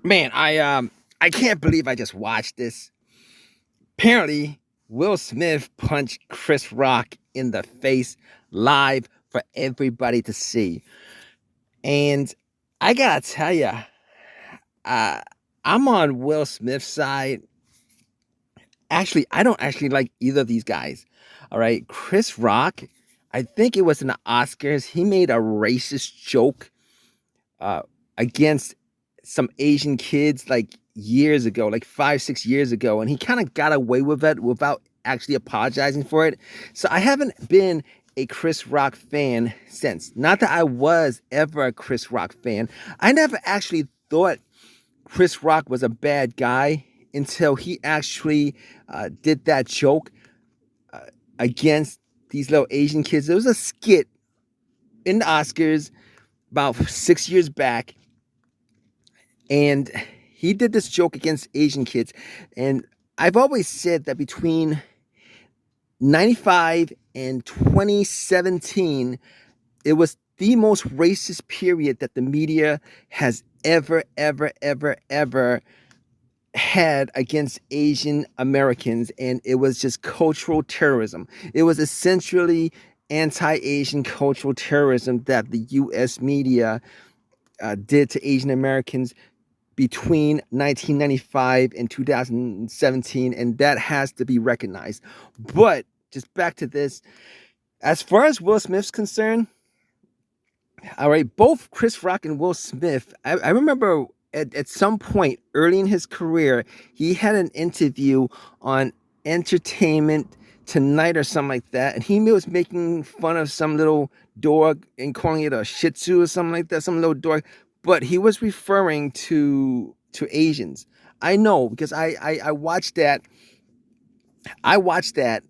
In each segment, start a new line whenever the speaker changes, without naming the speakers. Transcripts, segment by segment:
Man, I can't believe I just watched this. Apparently, Will Smith punched Chris Rock in the face live for everybody to see. And I gotta tell you, uh, I'm on Will Smith's side. Actually, I don't actually like either of these guys. All right, Chris Rock, I think it was in the Oscars. He made a racist joke uh, against some Asian kids like years ago, like 5, 6 years ago, and he kind of got away with it without actually apologizing for it. So I haven't been a Chris Rock fan since. Not that I was ever a Chris Rock fan. I never actually thought Chris Rock was a bad guy until he actually did that joke uh, against these little Asian kids. There was a skit in the Oscars about 6 years back, and he did this joke against Asian kids. And I've always said that between 95 and 2017, it was the most racist period that the media has ever had against Asian Americans. And it was just cultural terrorism. It was essentially anti-Asian cultural terrorism that the US media did to Asian Americans between 1995 and 2017, and that has to be recognized. But just back to this, as far as Will Smith's concerned, all right, both Chris Rock and Will Smith, I remember at some point early in his career, he had an interview on Entertainment Tonight or something like that, and he was making fun of some little dog and calling it a Shih Tzu or something like that, some little dog, but he was referring to Asians. I know because I watched that. I watched that.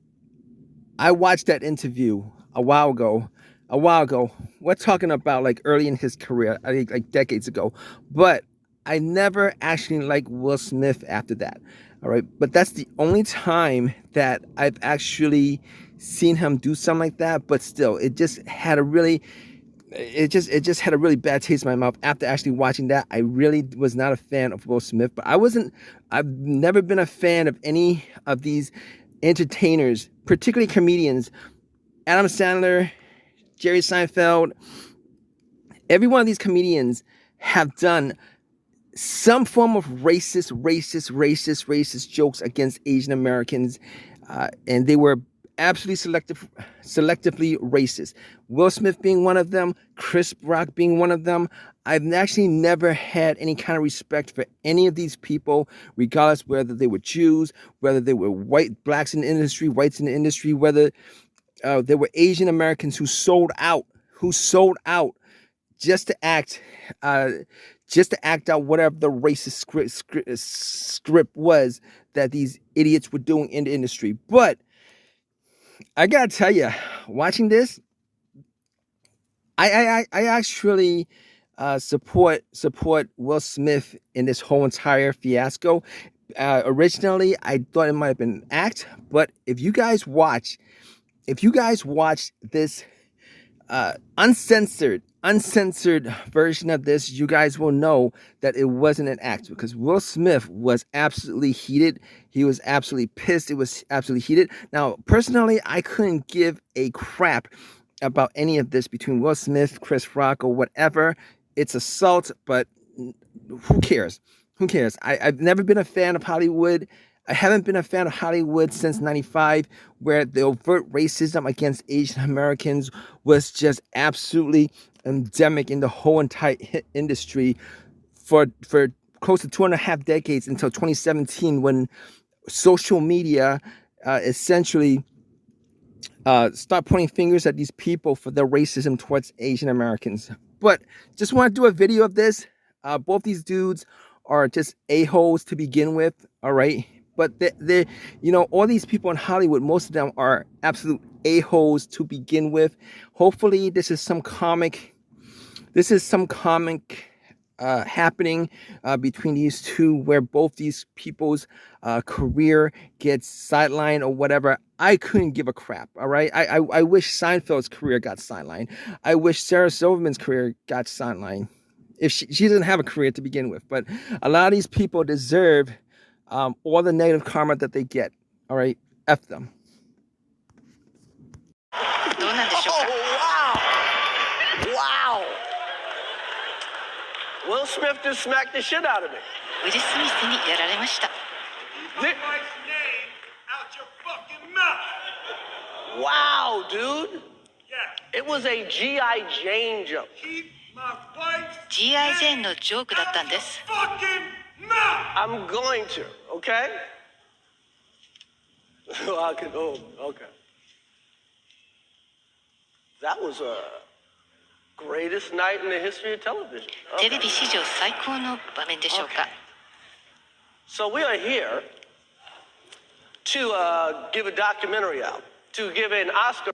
I watched that interview a while ago. A while ago. We're talking about like early in his career, I think like decades ago. But I never actually liked Will Smith after that. All right. But that's the only time that I've actually seen him do something like that. But still, it just had a really bad taste in my mouth after actually watching that. I really was not a fan of Will Smith, but I've never been a fan of any of these entertainers, particularly comedians. Adam Sandler, Jerry Seinfeld, every one of these comedians have done some form of racist jokes against Asian Americans, and they were absolutely selectively racist. Will Smith being one of them, Chris Rock being one of them. I've actually never had any kind of respect for any of these people, regardless whether they were Jews, whether they were blacks in the industry, whites in the industry, whether there were Asian Americans who sold out just to act, uh, just to act out whatever the racist script was that these idiots were doing in the industry. But I gotta tell you, watching this, I actually support Will Smith in this whole entire fiasco. Originally, I thought it might have been an act, but if you guys watch this uncensored version of this, you guys will know that it wasn't an act, because Will Smith was absolutely heated. He was absolutely pissed. It was absolutely heated. Now, personally, I couldn't give a crap about any of this between Will Smith, Chris Rock, or whatever. It's assault, but who cares? Who cares? I've never been a fan of Hollywood. I haven't been a fan of Hollywood since 95, where the overt racism against Asian Americans was just absolutely endemic in the whole entire industry for close to 2.5 decades, until 2017, when social media essentially start pointing fingers at these people for their racism towards Asian Americans. But just want to do a video of this. Both these dudes are just a-holes to begin with, all right? But all these people in Hollywood, most of them are absolute a-holes to begin with. Hopefully, this is some comic happening between these two, where both these people's career gets sidelined or whatever. I couldn't give a crap, all right? I wish Seinfeld's career got sidelined. I wish Sarah Silverman's career got sidelined. if she doesn't have a career to begin with. But a lot of these people deserve all the negative karma that they get. All right, F them.
Oh, wow! Will Smith just smacked the shit out of me.
ウィル・スミスにやられました。
Wow, dude. It was a G.I. Jane joke.
G.I. ジェーンのジョークだったんです。
I'm going to, okay? Okay. That was a greatest night in the history of television.
テレビ史上最高の場面でしょうか。
So we are here to give a documentary out, to give an Oscar.